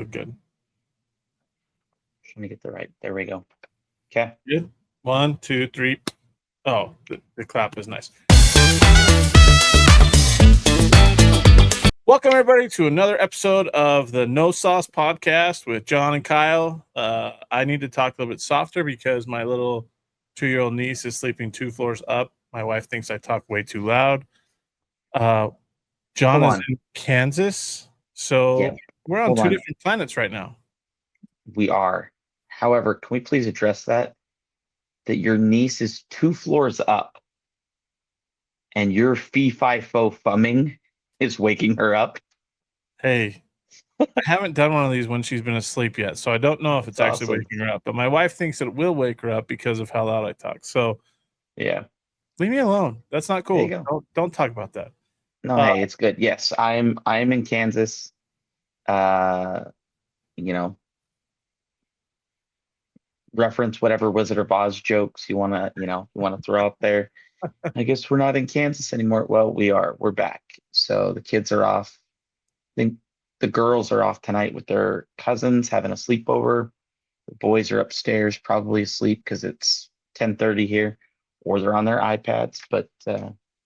look good. Let me get the right. There we go. Okay. Good. 1, 2, 3. Oh, the clap is nice. Welcome, everybody, to another episode of the No Sauce Podcast with John and Kyle. I need to talk a little bit softer because my little 2-year-old niece is sleeping 2 floors up. My wife thinks I talk way too loud. John is in Kansas, so we're on two different planets right now. We are. However, can we please address that your niece is 2 floors up and your fee-fi-fo fumming is waking her up? Hey, I haven't done one of these when she's been asleep yet, so I don't know if it's actually waking her up. But my wife thinks it will wake her up because of how loud I talk. So, yeah, leave me alone. That's not cool. Don't talk about that. No, hey, it's good. Yes, I'm in Kansas. Reference whatever Wizard of Oz jokes you wanna throw out there. I guess we're not in Kansas anymore. Well, we are. We're back. So the kids are off. I think the girls are off tonight with their cousins having a sleepover. The boys are upstairs, probably asleep because it's 10:30 here, or they're on their iPads. But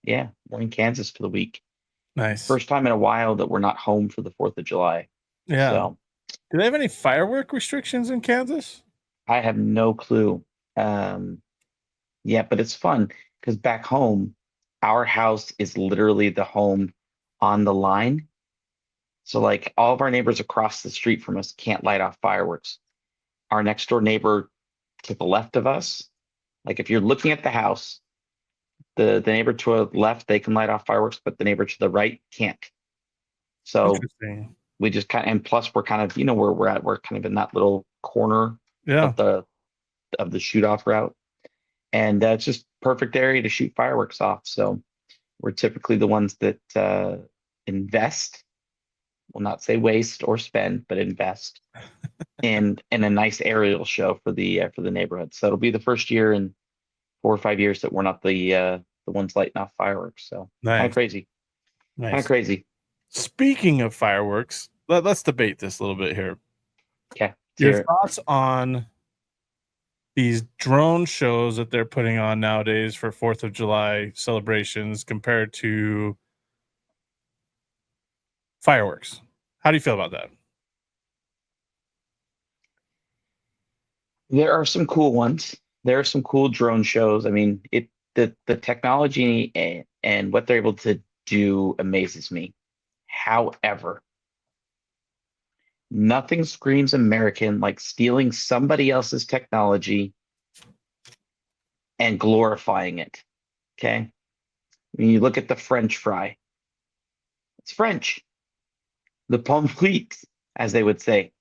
yeah, we're in Kansas for the week. Nice. First time in a while that we're not home for the 4th of July. Yeah. So, do they have any firework restrictions in Kansas? I have no clue. Yeah, but it's fun because back home, our house is literally the home on the line. So like all of our neighbors across the street from us can't light off fireworks. Our next door neighbor to the left of us, like if you're looking at the house, the neighbor to the left, they can light off fireworks, but the neighbor to the right can't. So we just kind of, and plus we're kind of, where we're at, we're kind of in that little corner of the shoot off route. And it's just perfect area to shoot fireworks off. So we're typically the ones that invest, will not say waste or spend, but invest in a nice aerial show for the neighborhood. So it'll be the first year in 4 or 5 years that we're not the ones lighting off fireworks. So kind of crazy. Nice. Kind of crazy. Speaking of fireworks, let's debate this a little bit here. Okay. Your thoughts on these drone shows that they're putting on nowadays for 4th of July celebrations compared to fireworks. How do you feel about that? There are some cool ones. There are some cool drone shows. I mean, the technology and what they're able to do amazes me. However, nothing screams American like stealing somebody else's technology and glorifying it. Okay. When you look at the French fry, it's French. The pommes frites, as they would say,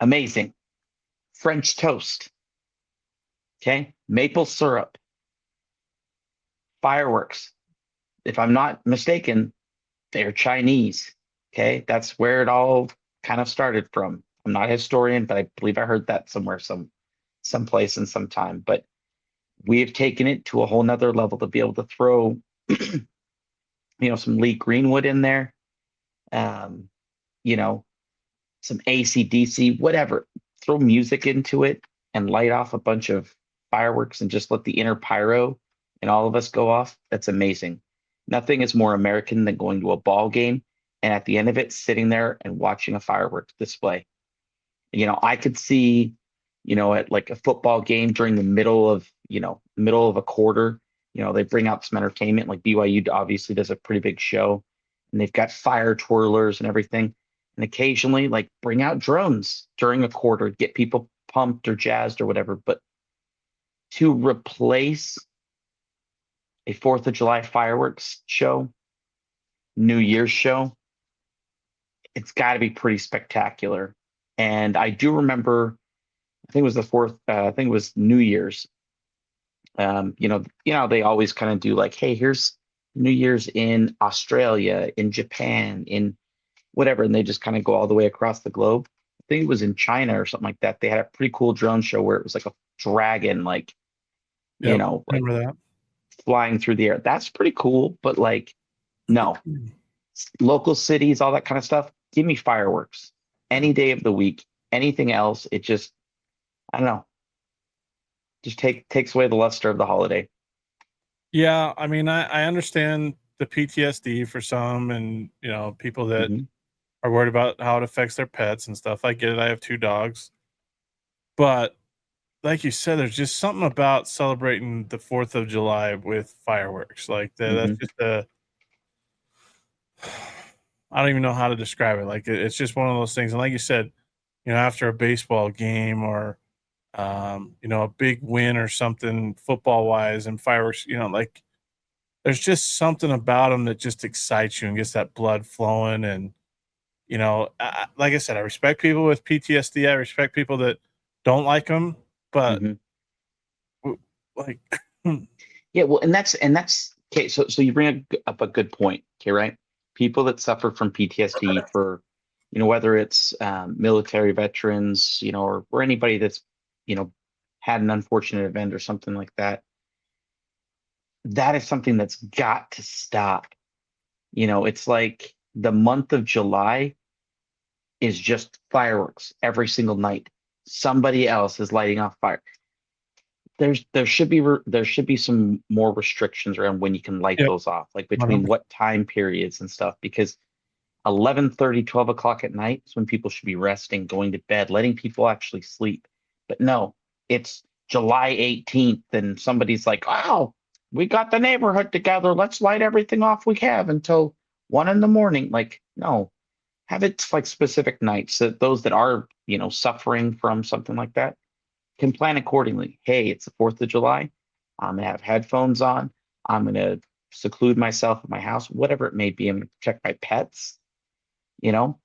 amazing. French toast. Okay. Maple syrup. Fireworks. If I'm not mistaken, they're Chinese. Okay. That's where it all kind of started from. I'm not a historian, but I believe I heard that somewhere, someplace in some time. But we have taken it to a whole nother level to be able to throw, some Lee Greenwood in there, some AC/DC, whatever. Throw music into it and light off a bunch of fireworks and just let the inner pyro and all of us go off. That's amazing. Nothing is more American than going to a ball game and at the end of it, sitting there and watching a fireworks display. I could see, at like a football game during the middle of a quarter, they bring out some entertainment. Like BYU obviously does a pretty big show, and they've got fire twirlers and everything. And occasionally, like, bring out drones during a quarter, get people pumped or jazzed or whatever. But to replace a 4th of July fireworks show, New Year's show, it's got to be pretty spectacular. And I do remember, I think it was the 4th, I think it was New Year's. They always kind of do like, hey, here's New Year's in Australia, in Japan, in whatever, and they just kind of go all the way across the globe. I think it was in China or something like that. They had a pretty cool drone show where it was like a dragon, flying through the air. That's pretty cool, but like, no. Local cities, all that kind of stuff. Give me fireworks. any day of the week. Anything else, it just, I don't know, just takes away the luster of the holiday. Yeah, I mean, I understand the PTSD for some, and people that Hmm. are worried about how it affects their pets and stuff. I get it. I have 2 dogs, but like you said, there's just something about celebrating the 4th of July with fireworks. Like that's Hmm. just a I don't even know how to describe it. Like it's just one of those things. And like you said, after a baseball game or a big win or something football wise and fireworks, like there's just something about them that just excites you and gets that blood flowing. And like I said, I respect people with PTSD. I respect people that don't like them, but Hmm. like, Yeah, well, and that's okay. So you bring up a good point. Okay, right? People that suffer from PTSD for, whether it's military veterans, or anybody that's, you know, had an unfortunate event or something like that. That is something that's got to stop. It's like the month of July is just fireworks every single night. Somebody else is lighting off fire. There should be some more restrictions around when you can light yep, those off, like between 100%. what time periods and stuff, because 11:30, 12 o'clock at night is when people should be resting, going to bed, letting people actually sleep. But no, it's July 18th and somebody's like, "Oh, we got the neighborhood together. Let's light everything off we have until 1 in the morning." Like, no, have it like specific nights that those that are, suffering from something like that can plan accordingly. Hey, it's the 4th of July. I'm gonna have headphones on. I'm gonna seclude myself in my house, whatever it may be. I'm gonna protect my pets. You know,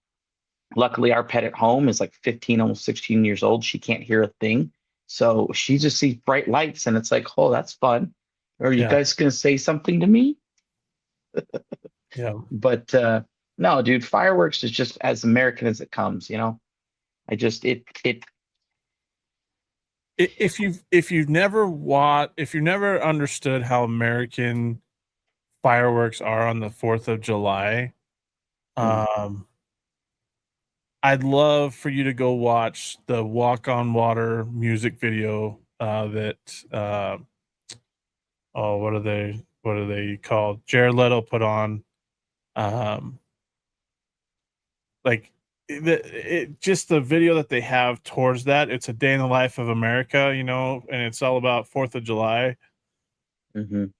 luckily our pet at home is like 15, almost 16 years old. She can't hear a thing. So she just sees bright lights and it's like, oh, that's fun. Are you Yeah, guys gonna say something to me? yeah. But no, dude, fireworks is just as American as it comes. I just it If you've never understood how American fireworks are on the 4th of July, mm, um, I'd love for you to go watch the Walk on Water music video that what are they called? Jared Leto put on. Um, like just the video that they have towards that. It's a day in the life of America, and it's all about 4th of July. mhm.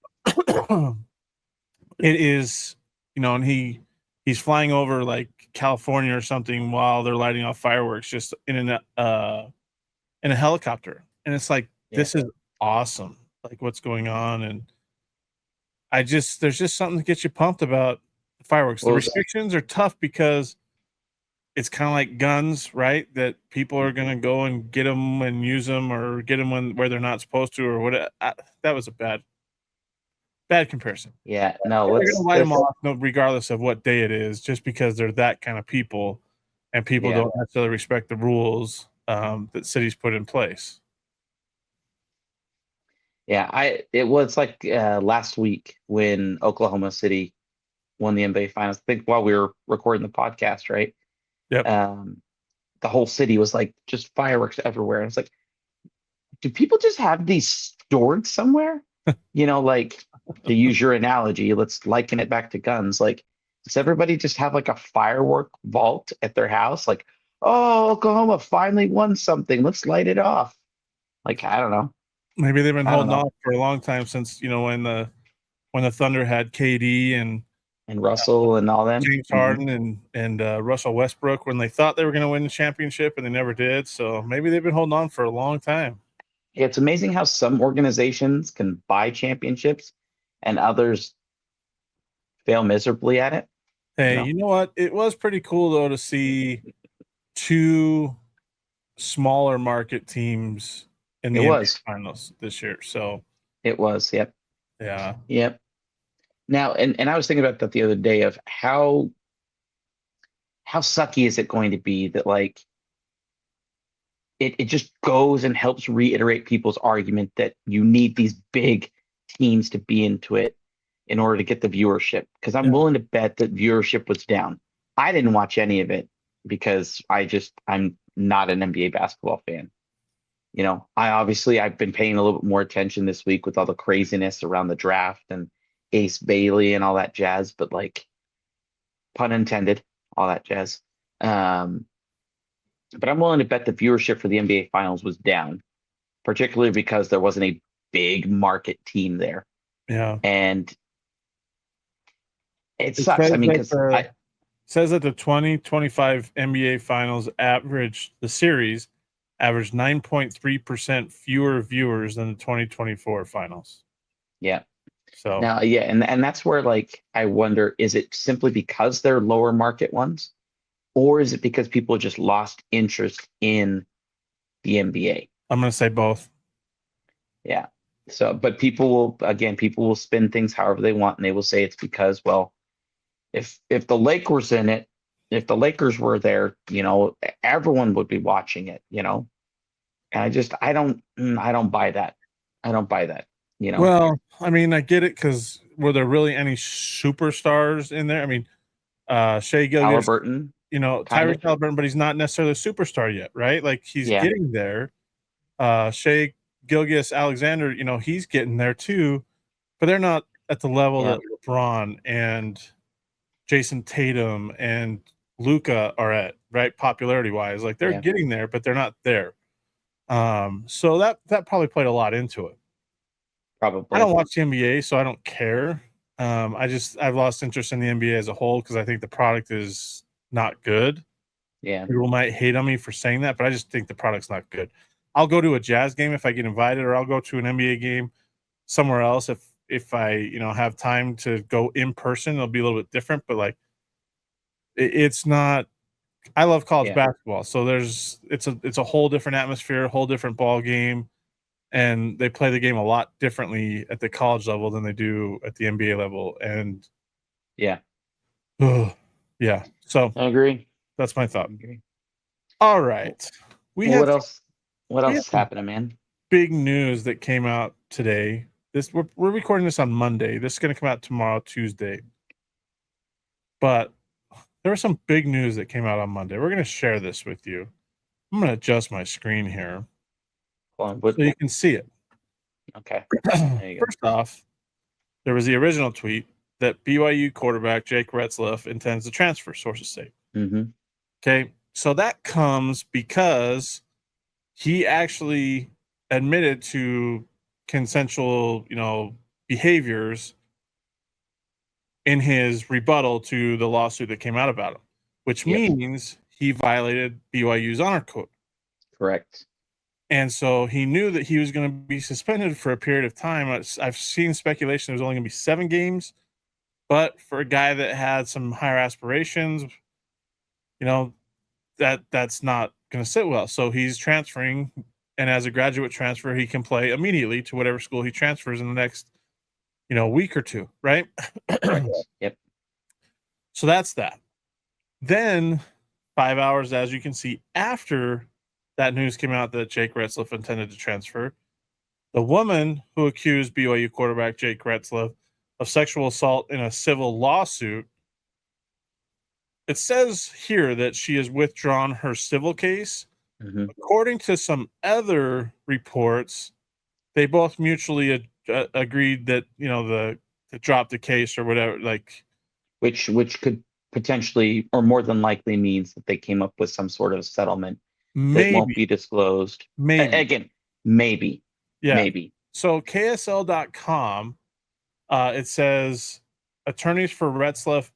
It is, and he's flying over like California or something while they're lighting off fireworks just in a helicopter. And it's like, Yeah. this is awesome. Like what's going on. And there's just something that gets you pumped about the fireworks. The Well, restrictions are tough because it's kind of like guns, right? That people are going to go and get them and use them or get them where they're not supposed to or what. That was a bad comparison. yeah, no, They're gonna let's light them let's off, no, regardless of what day it is, just because they're that kind of people, and people yeah. don't necessarily respect the rules that cities put in place. Yeah, it was like last week when Oklahoma City won the NBA Finals. I think while we were recording the podcast, right? Yep. Um, the whole city was like just fireworks everywhere. And it's like, do people just have these stored somewhere? Like to use your analogy, let's liken it back to guns. Like, does everybody just have like a firework vault at their house? Like, oh, Oklahoma finally won something. Let's light it off. Like, I don't know. Maybe they've been I don't holding know. off for a long time since when the Thunder had KD and And Russell and all them. James Harden and Russell Westbrook when they thought they were going to win the championship and they never did. So maybe they've been holding on for a long time. Yeah, it's amazing how some organizations can buy championships and others fail miserably at it. You Hey, know, you know what? It was pretty cool though to see two smaller market teams in it the NBA was. finals this year. So It was. Yep. yeah, Yep. Now, and I was thinking about that the other day of how sucky is it going to be that like it just goes and helps reiterate people's argument that you need these big teams to be into it in order to get the viewership. Because I'm yeah, willing to bet that viewership was down. I didn't watch any of it because I'm not an NBA basketball fan. I've been paying a little bit more attention this week with all the craziness around the draft and Ace Bailey and all that jazz, but like, pun intended, all that jazz. Um, but I'm willing to bet the viewership for the NBA Finals was down, particularly because there wasn't a big market team there. Yeah. And it It sucks. I says mean, that because I says that the 2025 NBA Finals the series averaged 9.3% fewer viewers than the 2024 Finals. yeah. So Now, yeah, and that's where like I wonder, is it simply because they're lower market ones, or is it because people just lost interest in the NBA? I'm going to say both. Yeah. So, but people will spin things however they want, and they will say it's because, well, if the Lakers in it, if the Lakers were there, everyone would be watching it, And I don't buy that. I don't buy that, Well, I mean, I get it because were there really any superstars in there? I mean, Shea Gilgis, Halliburton, kind Tyrese of. Halliburton, but he's not necessarily a superstar yet, right? Like he's Yeah. getting there. Shea Gilgis Alexander, he's getting there too, but they're not at the level Yeah. that LeBron and Jason Tatum and Luca are at, right? Popularity wise, like they're Yeah. getting there, but they're not there. So that probably played a lot into it. Probably. I don't watch the NBA, so I don't care. I've lost interest in the NBA as a whole because I think the product is not good. Yeah. People might hate on me for saying that, but I just think the product's not good. I'll go to a Jazz game if I get invited, or I'll go to an NBA game somewhere else if I have time to go in person. It'll be a little bit different, but like it's not. I love college Yeah. basketball, so it's a whole different atmosphere, a whole different ball game, and they play the game a lot differently at the college level than they do at the NBA level. And Yeah. yeah, so I agree. that's my I thought. agree. All right, we Well, have what we else have is some happening, man? big news that came out today. We're recording this on Monday. This is going to come out tomorrow, Tuesday. But there was some big news that came out on Monday. We're going to share this with you. I'm going to adjust my screen here Hold on, so you can see it. okay. There you go. First off, there was the original tweet that BYU quarterback Jake Retzlaff intends to transfer, sources say. Mm-hmm. Okay, so that comes because he actually admitted to consensual, behaviors in his rebuttal to the lawsuit that came out about him, which Yep. means he violated BYU's honor code. Correct. And so he knew that he was going to be suspended for a period of time. I've seen speculation it was only going to be 7 games, but for a guy that had some higher aspirations, that's not going to sit well. So he's transferring, and as a graduate transfer, he can play immediately to whatever school he transfers in the next, week or two, right? Correct. Yep. So that's that. Then 5 hours, as you can see, after that news came out that Jake Retzlaff intended to transfer, the woman who accused BYU quarterback Jake Retzlaff of sexual assault in a civil lawsuit, it says here that she has withdrawn her civil case. Mm-hmm. According to some other reports, they both mutually agreed that to drop the case or whatever. Like, Which could potentially or more than likely means that they came up with some sort of settlement that won't be disclosed. maybe. Again, maybe. Yeah. Maybe. So KSL.com, it says attorneys for Retzlaff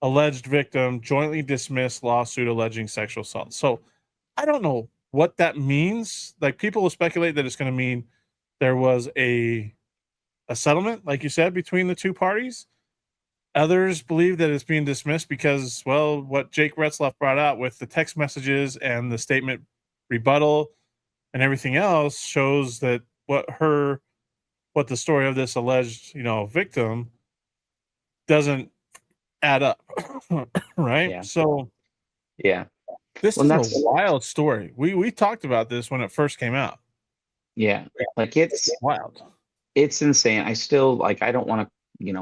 alleged victim jointly dismissed lawsuit alleging sexual assault. So I don't know what that means. Like, people will speculate that it's going to mean there was a settlement, like you said, between the two parties. Others believe that it's being dismissed because, well, what Jake Retzlaff brought out with the text messages and the statement rebuttal and everything else shows that what the story of this alleged, victim doesn't add up. Right? Yeah. So Yeah. this Well, is a wild story. We talked about this when it first came out. Yeah. Like it's Wild. It's insane. I still I don't want to,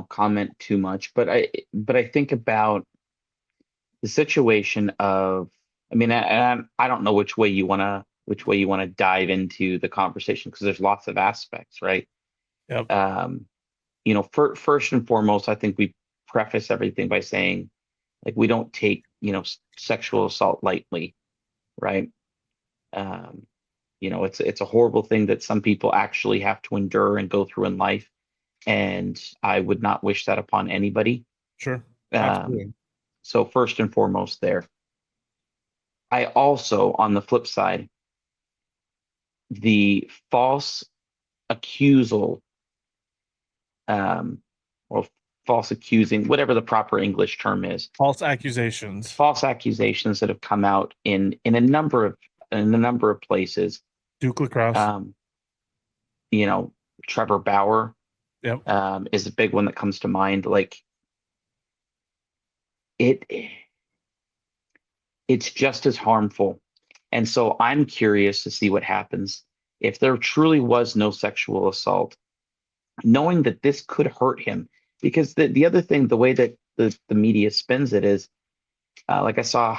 comment too much, but I think about the situation of, I mean, I don't know which way you want to dive into the conversation because there's lots of aspects, right? Yep. First and foremost, I think we preface everything by saying like we don't take sexual assault lightly, right? Um, it's a horrible thing that some people actually have to endure and go through in life, and I would not wish that upon anybody. Sure. Um, Absolutely. so first and foremost, there. I also, on the flip side, the false accusal, um, or false accusing, whatever the proper English term is, False accusations. false accusations that have come out in a number of places. Duke Lacrosse. Um, Trevor Bauer Yep. is a big one that comes to mind. Like it, it's just as harmful. And so I'm curious to see what happens if there truly was no sexual assault, knowing that this could hurt him. Because the other thing, the way that the media spins it is, like I saw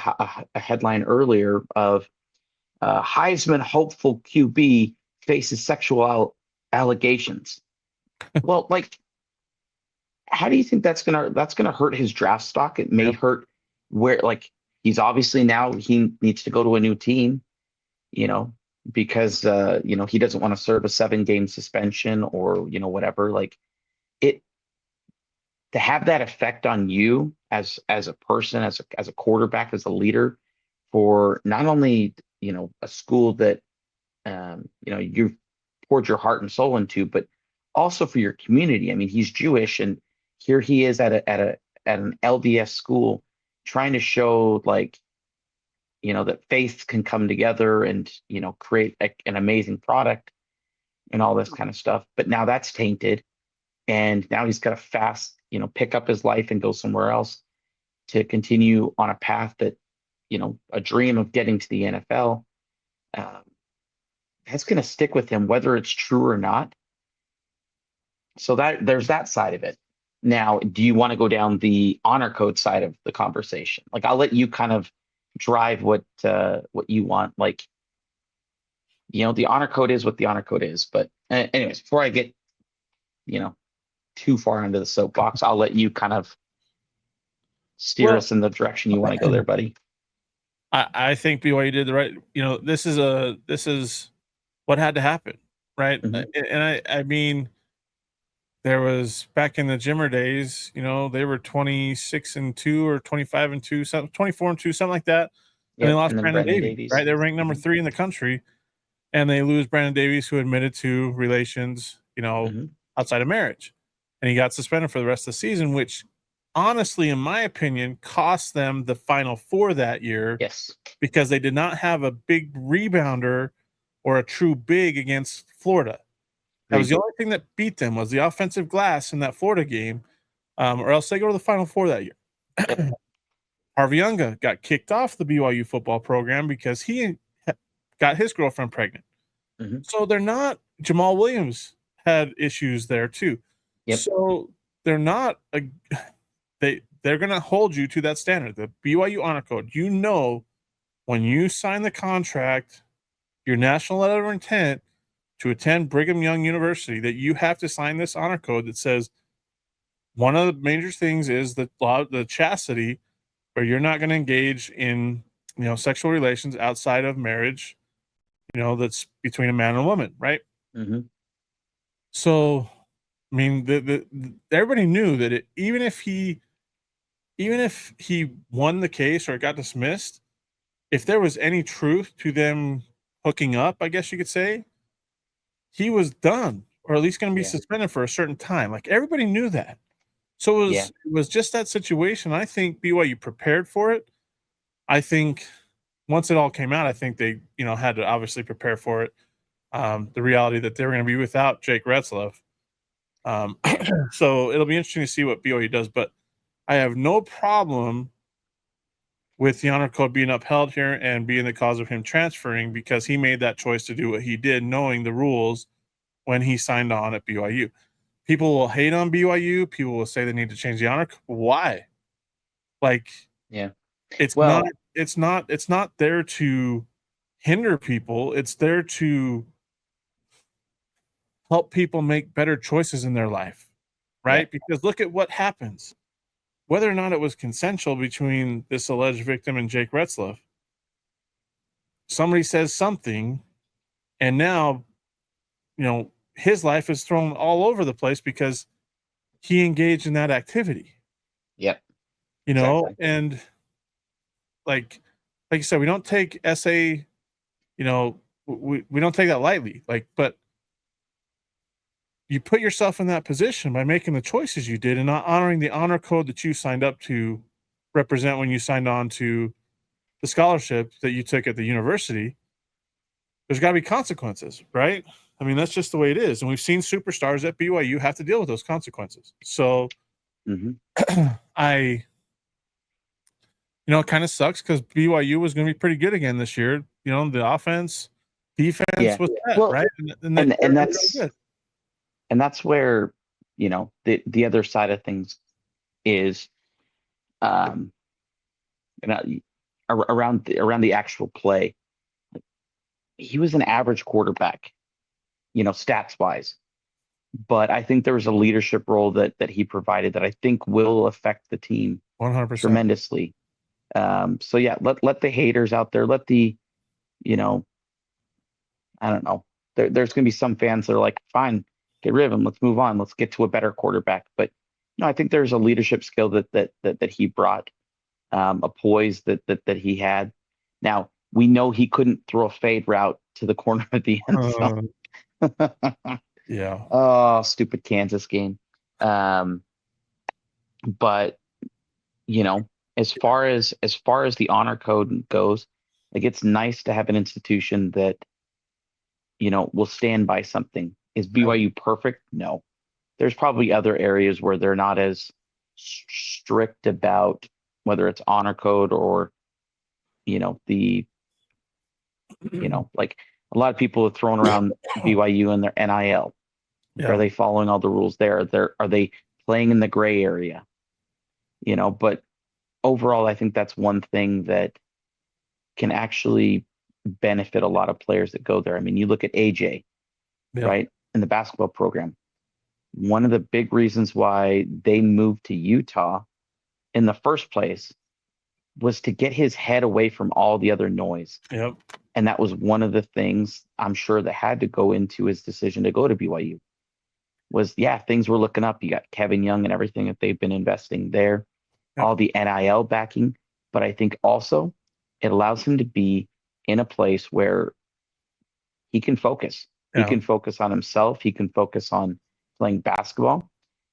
a headline earlier of Heisman hopeful QB faces sexual allegations. Well, like, how do you think that's gonna hurt his draft stock? It may Yep. hurt where like he's obviously now he needs to go to a new team, you know, because he doesn't want to serve a 7-game suspension or whatever. Like it to have that effect on you as a person, as a quarterback, as a leader for not only a school that you've poured your heart and soul into, but also for your community. I mean, he's Jewish, and here he is at an LDS school trying to show like that faith can come together and create an amazing product and all this kind of stuff. But now that's tainted, and now he's got to fast pick up his life and go somewhere else to continue on a path that a dream of getting to the NFL. Um, that's going to stick with him, whether it's true or not. So that there's that side of it. Now, do you want to go down the honor code side of the conversation? Like, I'll let you kind of drive what you want. Like, the honor code is what the honor code is. But anyways, before I get too far into the soapbox, I'll let you kind of steer us in the direction you want to go there, buddy. I think BYU did the right. This is what had to happen, right? Mhm. And I mean, there was back in the Jimmer days, they were 26-2 or 25-2, 24-2, something like that, and they Yep. lost And then Brandon Brendan Davies, Davies. right? They were ranked number 3 in the country, and they lose Brandon Davies, who admitted to relations, Mhm. outside of marriage, and he got suspended for the rest of the season, which honestly, in my opinion, cost them the Final Four that year Yes. because they did not have a big rebounder or a true big against Florida. That was the only thing that beat them was the offensive glass in that Florida game, or else they go to the Final Four that year. Yep. Harvey Younga got kicked off the BYU football program because he got his girlfriend pregnant. Mhm. So they're not. Jamal Williams had issues there too. Yep. So they're not they're going to hold you to that standard. The BYU Honor Code. When you sign the contract, your national letter of intent to attend Brigham Young University, that you have to sign this honor code that says one of the major things is the law, the chastity, where you're not going to engage in sexual relations outside of marriage, that's between a man and a woman, right? Mhm. So, I mean, everybody knew that even if he won the case or it got dismissed, if there was any truth to them hooking up, I guess you could say, he was done, or at least going to be Yeah. suspended for a certain time. Like everybody knew that. So Yeah. it was just that situation. I think BYU prepared for it. I think once it all came out, I think they, had to obviously prepare for it. The reality that they were going to be without Jake Retzlaff. Yeah. So it'll be interesting to see what BYU does, but I have no problem with the honor code being upheld here and being the cause of him transferring because he made that choice to do what he did, knowing the rules when he signed on at BYU. People will hate on BYU. People will say they need to change the honor code. Why? Like, Yeah. It's Well, not it's not there to hinder people. It's there to help people make better choices in their life, yeah, right? Because look at what happens. Whether or not it was consensual between this alleged victim and Jake Retzlaff, somebody says something, and now, his life is thrown all over the place because he engaged in that activity, yep, exactly. and like you said, we don't take SA, we don't take that lightly. But you put yourself in that position by making the choices you did and not honoring the honor code that you signed up to represent when you signed on to the scholarship that you took at the university. There's got to be consequences, right? I mean, that's just the way it is. And we've seen superstars at BYU have to deal with those consequences. So Hmm. it kind of sucks because BYU was going to be pretty good again this year. The offense, defense Yeah. was set, Well, right? And and they're and really that's good. and that's where, the other side of things is, um you know, around the actual play. He was an average quarterback, stats wise, but I think there was a leadership role that he provided that I think will affect the team 100%. tremendously. So yeah, let the haters out there, let the, you know, I don't know. There's going to be some fans that are like, fine, get rid of him. Let's move on. Let's get to a better quarterback. But no, I think there's a leadership skill that he brought, a poise that he had. Now we know he couldn't throw a fade route to the corner of the end Uh, zone. yeah. Oh, stupid Kansas game. Um, but as far as the honor code goes, like it's nice to have an institution that will stand by something. Is BYU perfect? No. There's probably other areas where they're not as strict about whether it's honor code or the like a lot of people have thrown around BYU and their NIL. Like, are Yeah. they following all the rules there? Are they playing in the gray area? But overall, I think that's one thing that can actually benefit a lot of players that go there. I mean, you look at AJ, Yeah. right, in the basketball program. One of the big reasons why they moved to Utah in the first place was to get his head away from all the other noise. Yep. And that was one of the things I'm sure that had to go into his decision to go to BYU was, yeah, things were looking up. You got Kevin Young and everything that they've been investing there, Yep. all the NIL backing. But I think also it allows him to be in a place where he can focus. He Yeah. can focus on himself. He can focus on playing basketball.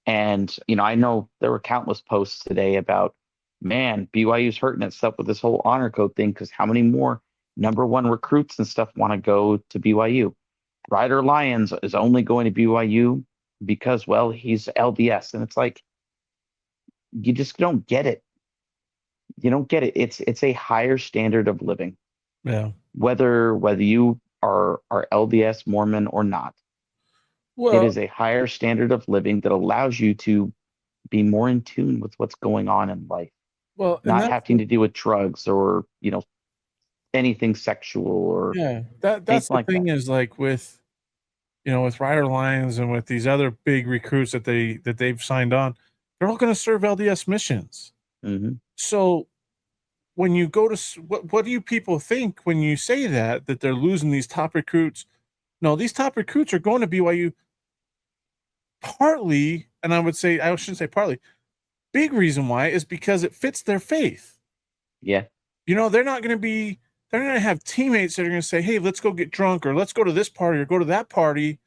And, I know there were countless posts today about, man, BYU's hurting itself with this whole honor code thing because how many more number one recruits and stuff want to go to BYU? Ryder Lyons is only going to BYU because, well, he's LDS. And it's like, you just don't get it. You don't get it. It's a higher standard of living, Yeah. whether you are LDS, Mormon, or not. It Well, is a higher standard of living that allows you to be more in tune with what's going on in life, and not having to deal with drugs or, anything sexual or that's anything the like that. thing is like with Ryder Lyons and with these other big recruits that they've signed on, they're all going to serve LDS missions. Hmm. So when you go to what do you people think when you say that they're losing these top recruits? No, these top recruits are going to BYU partly, and I shouldn't say partly. Big reason why is because it fits their faith. Yeah. They're not going to be. They're going to have teammates that are going to say, "Hey, let's go get drunk, or let's go to this party, or go to that party."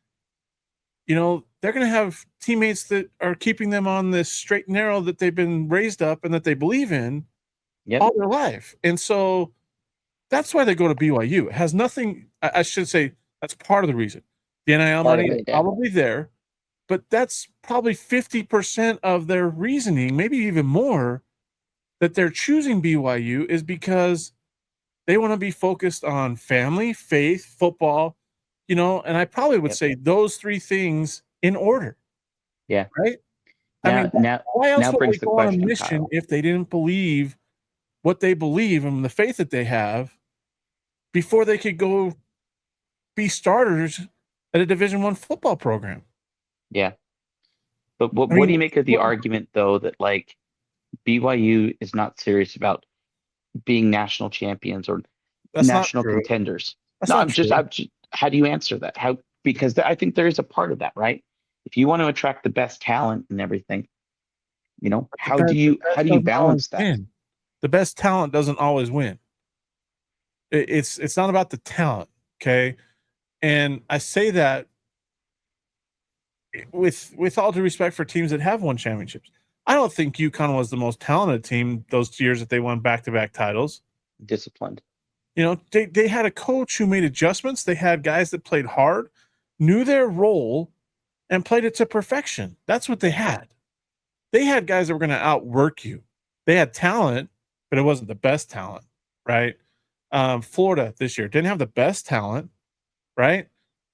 They're going to have teammates that are keeping them on this straight and narrow that they've been raised up and that they believe in Yep. all their life. And so that's why they go to BYU. It has nothing, I should say, that's part of the reason. The NIL Part money of is it. Yeah. probably there, but that's probably 50% of their reasoning, maybe even more, that they're choosing BYU is because they want to be focused on family, faith, football, and I probably would Yep. say those three things in order, Yeah. right? I Now, mean, now, why else now would they brings the go on a question, mission Kyle. if they didn't believe what they believe and the faith that they have before they could go be starters at a Division I football program. Yeah. But what I what do mean, you make of the argument though that like BYU is not serious about being national champions or that's not national true. contenders? That's No, not true. I'm just, how do you answer that? How, because I think there is a part of that, right? If you want to attract the best talent and everything, But the how best do you doesn't always balance that? win. The best talent doesn't always win. It's not about the talent, okay? And I say that with all due respect for teams that have won championships. I don't think UConn was the most talented team those years that they won back-to-back titles. Disciplined. You know, they had a coach who made adjustments. They had guys that played hard, knew their role, and played it to perfection. That's what they had. They had guys that were going to outwork you. They had talent, but it wasn't the best talent, right? Florida this year didn't have the best talent, right?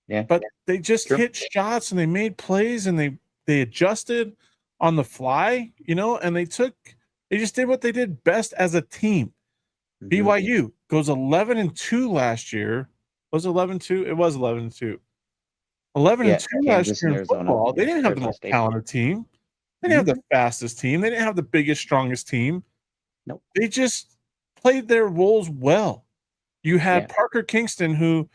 Yeah. But they just True. hit shots and they made plays and they adjusted on the fly, you know, and they just did what they did best as a team. Mhm. BYU goes 11-2 last year. Was it 11-2? It was 11-2. 11-2 last Kansas year and in Arizona. football. They Yeah, didn't have the Arizona most State. talented team. They didn't Mhm. have the fastest team. They didn't have the biggest, strongest team. Nope. They just played their roles well. You had Yeah. Parker Kingston, who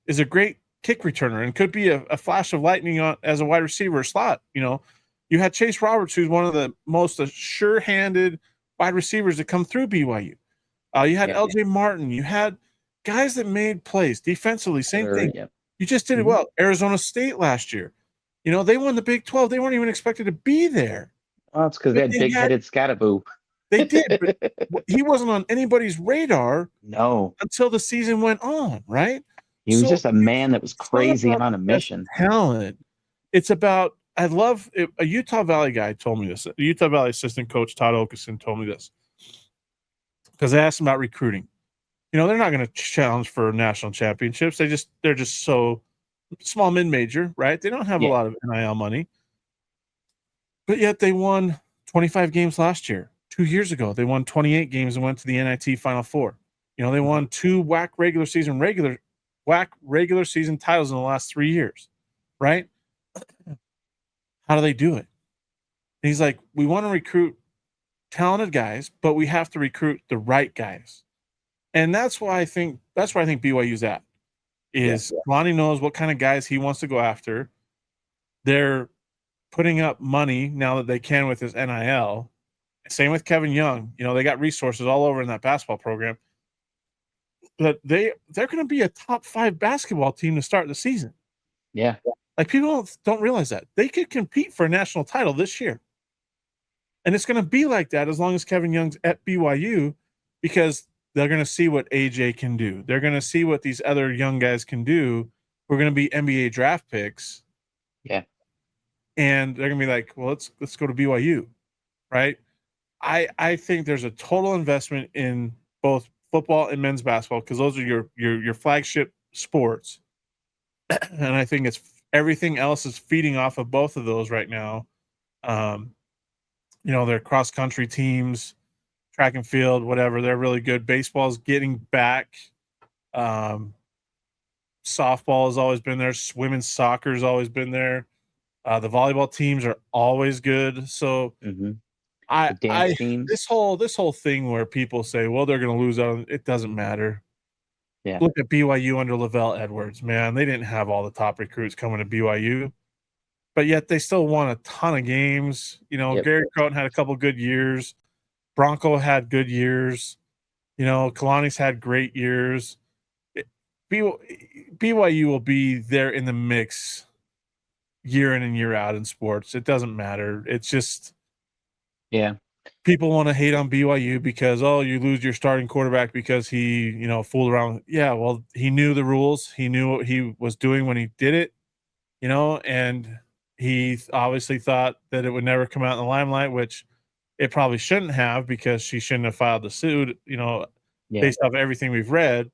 is a great kick returner and could be a flash of lightning as a wide receiver slot. You know, you had Chase Roberts, who's one of the most sure-handed wide receivers that come through BYU. You had Yeah. LJ Martin. You had guys that made plays defensively. Same thing. Yep. You just did it Mhm. well. Arizona State last year. You know, they won the Big 12. They weren't even expected to be there. Well, it's because they But had big-headed Scattaboo. they did, but he wasn't on anybody's radar No, until the season went on, right? he was So just a man that was it's not crazy and about on a the best mission. talent. It's about I love it, a Utah Valley guy told me this. A Utah Valley assistant coach Todd Okeson told me this because I asked him about recruiting. You know, they're not going to challenge for national championships. They're just so small mid-major, right? They don't have a Yeah. lot of NIL money, but yet they won 25 games last year. 2 years ago, they won 28 games and went to the NIT Final Four. You know, they won two WAC regular season titles in the last 3 years, right? How do they do it? And he's like, we want to recruit talented guys, but we have to recruit the right guys. And that's why I think BYU's at. Lonnie knows what kind of guys he wants to go after. They're putting up money now that they can with his NIL. Same with Kevin Young. You know, they got resources all over in that basketball program. But they're going to be a top 5 basketball team to start the season. Yeah. Like people don't realize that. They could compete for a national title this year. And it's going to be like that as long as Kevin Young's at BYU because they're going to see what AJ can do. They're going to see what these other young guys can do. We're going to be NBA draft picks. Yeah. And they're going to be like, well, let's go to BYU, right? I think there's a total investment in both football and men's basketball because those are your flagship sports. And I think it's everything else is feeding off of both of those right now. You know, their cross country teams, track and field, whatever, they're really good. Baseball's getting back. Softball has always been there. Women's soccer has always been there. The volleyball teams are always good. So The dance teams. this whole thing where people say, well, they're going to lose out. It doesn't matter. Yeah. Look at BYU under Lavelle Edwards, man. They didn't have all the top recruits coming to BYU, but yet they still won a ton of games. You know, Gary Crowton had a couple good years. Bronco had good years. You know, Kalani's had great years. BYU will be there in the mix year in and year out in sports. It doesn't matter. It's just people want to hate on BYU because, oh, you lose your starting quarterback because he, you know, fooled around. Yeah, well, he knew the rules. He knew what he was doing when he did it, you know, and he obviously thought that it would never come out in the limelight, which it probably shouldn't have because she shouldn't have filed the suit, you know, based off everything we've read.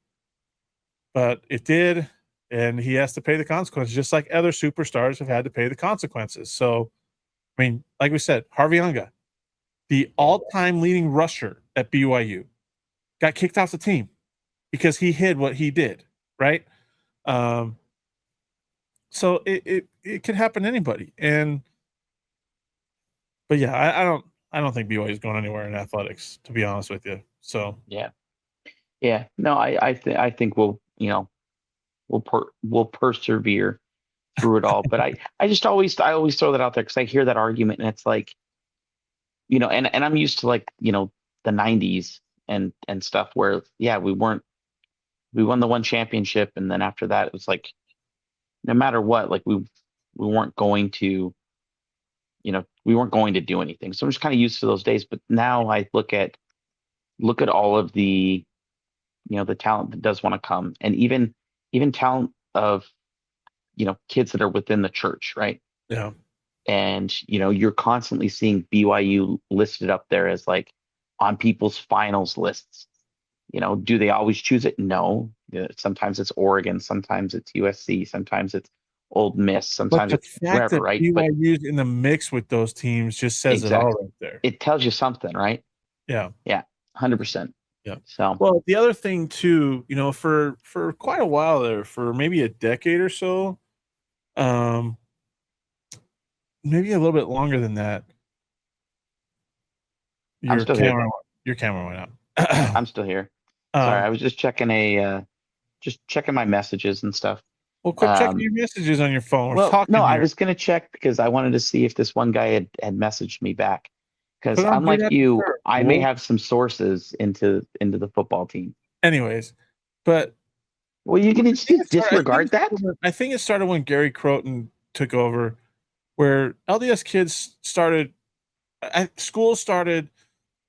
But it did, and he has to pay the consequences, just like other superstars have had to pay the consequences. So, I mean, like we said, Harvey Unga, the all-time leading rusher at BYU, got kicked off the team because he hid what he did, right? So it could happen to anybody. But yeah, I don't think BYU is going anywhere in athletics, to be honest with you. So Yeah. Yeah. No, I think we'll persevere through it all. But I always throw that out there because I hear that argument and it's like, and I'm used to like, the 90s and stuff where yeah, we won the one championship and then after that it was like no matter what, like we weren't going to, we weren't going to do anything. So I'm just kind of used to those days. But now I look at all of the, the talent that does want to come and even talent of, kids that are within the church, right? yeah. And you're constantly seeing BYU listed up there as like on people's finals lists. Do they always choose it? No. Sometimes it's Oregon, sometimes it's USC, sometimes it's Old Miss, But sometimes the it's fact wherever, that right? But BYU's in the mix with those teams just says it all exactly, right there. it tells you something, right? Yeah. Yeah, 100%. Yeah. So Well, the other thing too, for quite a while there, for maybe a decade or so, um, maybe a little bit longer than that, I'm your still here. camera your camera went out. I'm still here. Sorry, I was just checking my messages and stuff. Well, quit checking Um, your messages on your phone. We're well, no, talking I here. was gonna check because I wanted to see if this one guy had messaged me back. Because Put on do unlike not you, disturb. I may have some sources into the football team. Anyways, but Well, you can I think just it started. disregard that. I think it started when Gary Croton took over, where LDS kids started. Schools started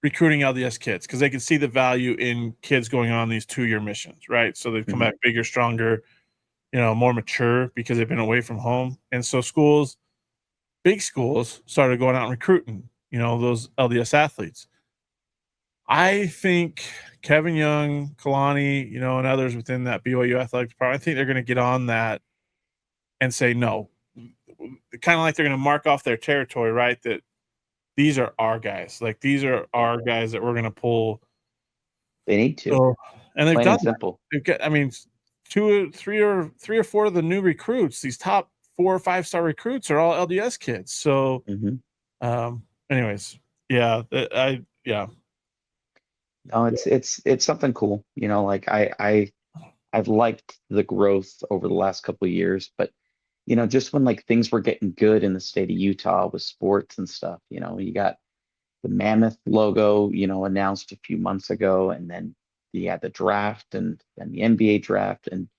recruiting LDS kids because they could see the value in kids going on these 2-year missions, right? So they've come Mhm. back bigger, stronger, more mature because they've been away from home. And so big schools, started going out and recruiting, those LDS athletes. I think Kevin Young, Kalani, and others within that BYU athletic department, I think they're going to get on that and say no. Kind of like they're going to mark off their territory, right? That these are our guys. Like these are our guys that we're going to pull. They need to, So, and they've plain done and that. simple. They've got, I mean, three or four of the new recruits, these top 4 or 5-star recruits are all LDS kids. So, Hmm. anyways, yeah, yeah. No, it's something cool. Like I've liked the growth over the last couple of years, but just when like things were getting good in the state of Utah with sports and stuff, you got the Mammoth logo, announced a few months ago, and then you had the draft and then the NBA draft and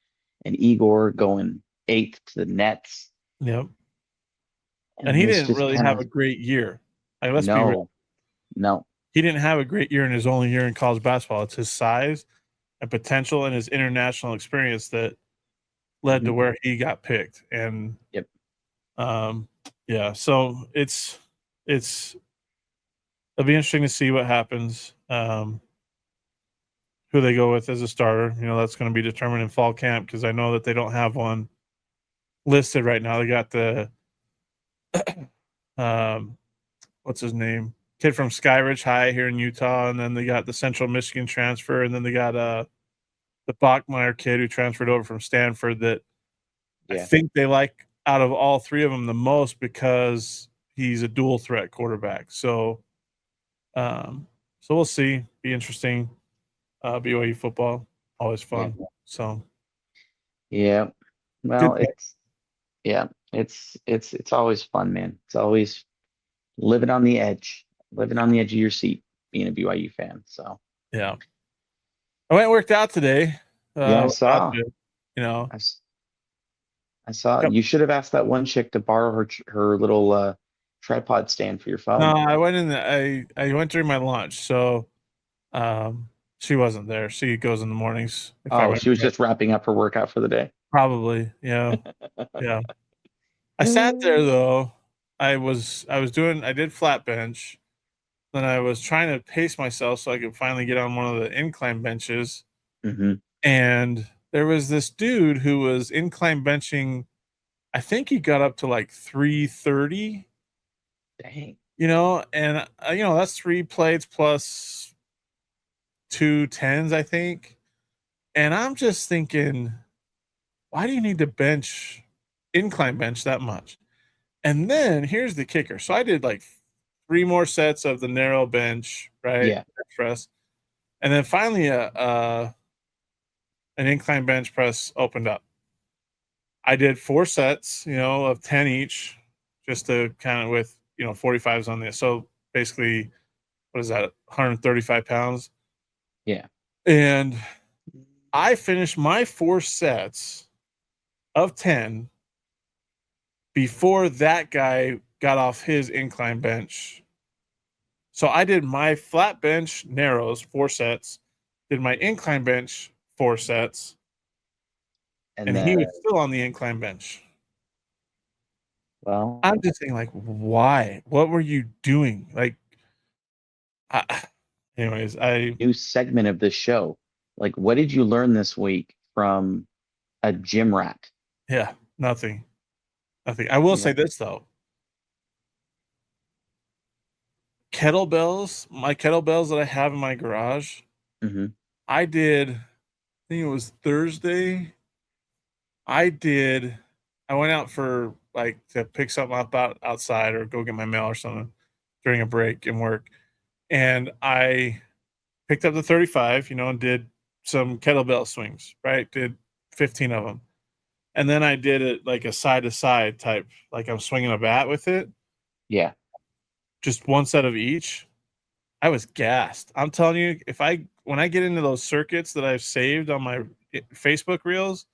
Igor going eighth to the Nets. Yep. And And he it's didn't just really kind have of a great year. Like, let's be real. no, no. He didn't have a great year in his only year in college basketball. It's his size and potential and his international experience that led to Mhm. where he got picked. And Yep. yeah, so it'll be interesting to see what happens. Who they go with as a starter. That's going to be determined in fall camp because I know that they don't have one listed right now. They got the um, what's his name? Kid from Skyridge High here in Utah, and then they got the Central Michigan transfer, and then they got the Bachmeyer kid who transferred over from Stanford that I Yeah. think they like out of all 3 of them the most because he's a dual threat quarterback. Um, so we'll see. Be interesting. BYU football, always Yeah. fun. So Yeah. good. Well, yeah, it's always fun, man. It's always living on the edge of your seat, being a BYU fan. So Yeah. I went and worked out today. yeah, What about you? You know, I, s- I saw. Yep. You should have asked that one chick to borrow her little tripod stand for your No, phone. I went in. I went during my lunch, so she wasn't there. She goes in the mornings. If I Oh, went, she was just wrapping up her workout for the day. probably, yeah, yeah. I sat there though. I did flat bench. Then I was trying to pace myself so I could finally get on one of the incline benches. Hmm. And there was this dude who was incline benching. I think he got up to like 330, Dang. and that's 3 plates plus two 10s, I think. And I'm just thinking, why do you need to incline bench that much? And then here's the kicker. So I did like 3 more sets of the narrow bench, right? Yeah. Bench press. And then finally an incline bench press opened up. I did 4 sets, of 10 each, just to kind of with, 45s on this. So basically, what is that? 135 pounds. Yeah. And I finished my 4 sets of 10 before that guy got off his incline bench. So I did my flat bench narrows 4 sets, did my incline bench 4 sets, And and he was then, still on the incline bench. well, I'm just saying, like, why? What were you doing? Like, I, anyways, new segment of the show. Like, what did you learn this week from a gym rat? yeah, nothing. I will say this though. My kettlebells that I have in my garage, Mm-hmm. I think it was Thursday. I went out for like to pick something up outside or go get my mail or something during a break in work. And I picked up the 35, and did some kettlebell swings, right? Did 15 of them. And then I did it like a side to side type, like I'm swinging a bat with it, Yeah. just one set of each. I was gassed. I'm telling you, when I get into those circuits that I've saved on my Facebook reels,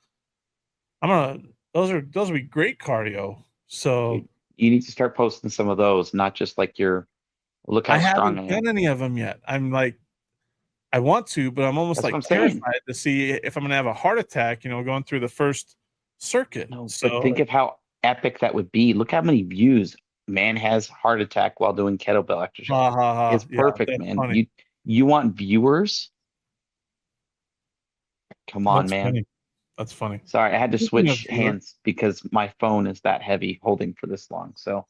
those will be great cardio. So You need to start posting some of those, not just like look I how strong haven't I am. done any of them yet. I'm like, I want to, but I'm almost That's what like I'm saying. terrified to see if I'm gonna have a heart attack, going through the first circuit. No, but So think of how epic that would be. Look how many views man has heart attack while doing kettlebell exercise. ha ha ha. It's Yeah, perfect, that's man. funny. You want viewers? Come on, That's man. funny. That's funny. Sorry, I had to Speaking of switch viewers, hands because my phone is that heavy holding for this long. So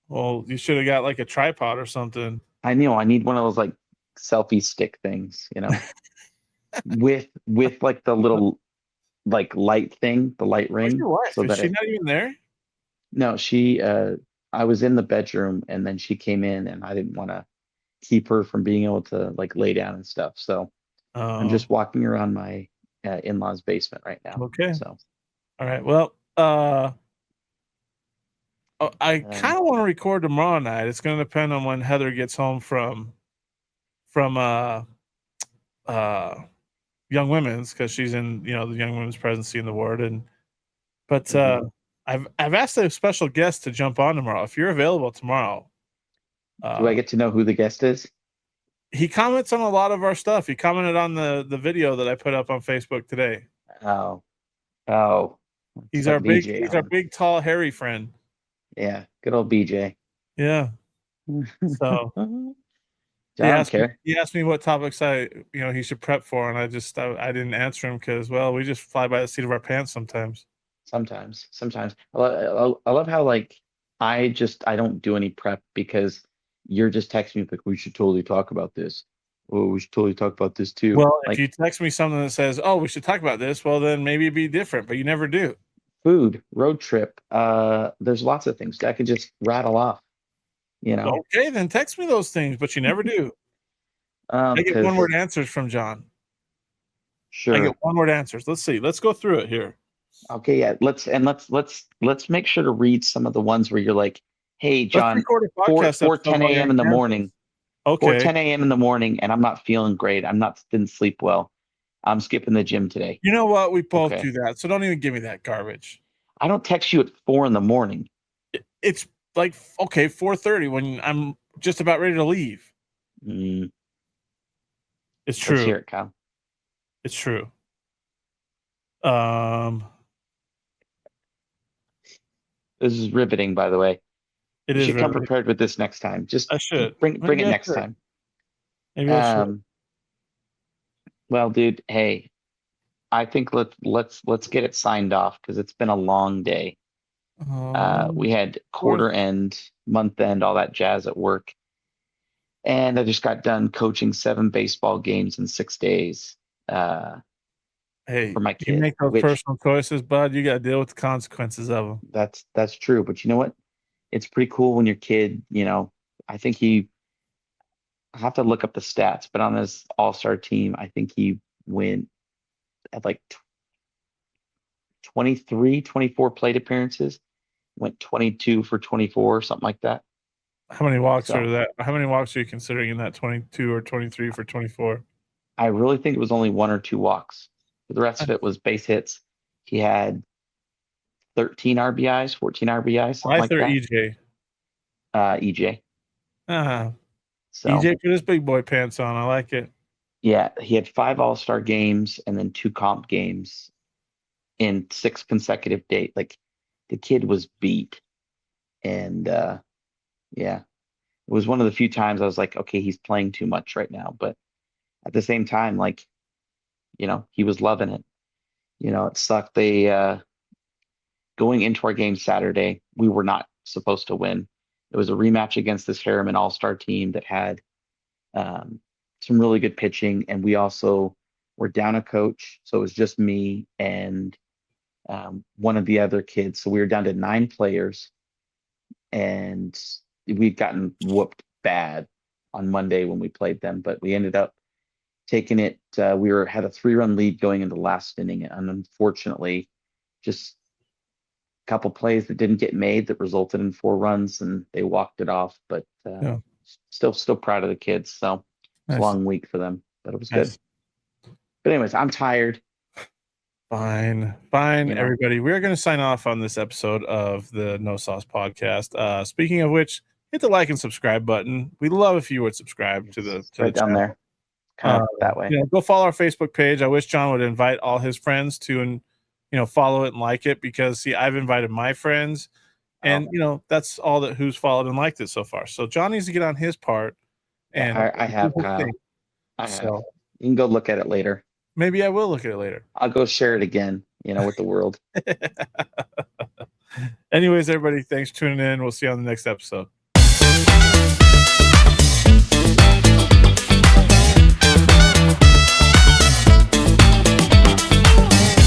well, you should have got like a tripod or something. I know I need one of those like selfie stick things, with like the little like light thing, the light Where's ring, your wife? so Is that she it not even there? no, I was in the bedroom and then she came in and I didn't want to keep her from being able to like lay down and stuff. So I'm Oh, just walking around my in-laws basement right now. okay. So All right. Well, I um, kind of want to record tomorrow night. It's going to depend on when Heather gets home from uh Young Women's, because she's in the Young Women's presidency in the ward. But mhm. I've asked a special guest to jump on tomorrow. If you're available tomorrow, Do I uh, get to know who the guest is? he comments on a lot of our stuff. He commented on the video that I put up on Facebook today. Oh, oh, let's He's have our big BJ he's our on. big tall hairy friend. Yeah, good old BJ. Yeah. So I don't care. he asked me what topics he should prep for, and I didn't answer him because, well, we just fly by the seat of our pants sometimes. Sometimes I love how like I don't do any prep because you're just texting me like we should totally talk about this. Oh, we should totally talk about this too. Well, if you Like text me something that says, "Oh, we should talk about this," well, then maybe it'd be different, but you never do. food, road trip. There's lots of things I could just rattle off, you know. Okay, then text me those things, but you never do. I get one Because word answers from John. I get sure. one word answers. Let's see. Let's go through it here. Okay, yeah, let's make sure to read some of the ones where you're like, hey Let's John, record a 4 podcast episode 10 while you're a.m. in in the Kansas. morning. Okay. 4:10 a.m. in the morning, and I'm not feeling great. Didn't sleep well. I'm skipping the gym today. You know what? We both Okay. do that. So don't even give me that garbage. I don't text you at 4 in the morning. It's like, okay, 4:30 when I'm just about ready to leave. Mm, It's let's true. hear it, Kyle. It's true. Um, This is riveting, by the way. it You is should come riveting. prepared with this next time. Just I should. bring it Maybe I next should. time. Maybe I should. Um, well, dude, hey, I think let's get it signed off because it's been a long day. Um, We had fourth. quarter end, month end, all that jazz at work. And I just got done coaching 7 baseball games in 6 days Hey, for my you kid, make those which personal choices, bud. You got to deal with the consequences of them. that's true. But you know what? It's pretty cool when your kid, I think I have to look up the stats, but on this all-star team, I think he went at like 23, 24 plate appearances, went 22 for 24, something like that. How many walks are So that? How many walks are you considering in that 22 or 23 for 24? I really think it was only 1 or 2 walks. The rest of it was base hits. He had 13 RBIs, 14 RBIs, something Blythe like or that. EJ? EJ. Uh, So EJ put his big boy pants on. I like it. yeah, he had 5 all-star games and then 2 comp games in 6 consecutive days. Like the kid was beat. And yeah, it was one of the few times I was like, okay, he's playing too much right now. But at the same time, like, he was loving it. It sucked. Going into our game Saturday, we were not supposed to win. It was a rematch against this Harriman All-Star team that had um, some really good pitching, and we also were down a coach, so it was just me and one of the other kids. So we were down to 9 players, and we'd gotten whooped bad on Monday when we played them, but we ended up taking it. Had a 3-run lead going into the last inning, and unfortunately, just a couple plays that didn't get made that resulted in 4 runs, and they walked it off. But Yeah, still proud of the kids. So it's a nice, long week for them, but it was good. nice. But anyways, I'm tired. Fine, You know, everybody. We're going to sign off on this episode of the No Sauce podcast. Speaking of which, hit the like and subscribe button. We'd love if you would subscribe to the it's right down channel. there, kind of that way. Go follow our Facebook page. I wish John would invite all his friends to, and follow it and like it, because see, I've invited my friends, Oh, and that's all that who's followed and liked it so far. So John needs to get on his part yeah, and I do have his thing. Kyle. I have. So You can go look at it later. maybe I will look at it later. I'll go share it again, with the world. Anyways, everybody, thanks for tuning in. We'll see you on the next episode.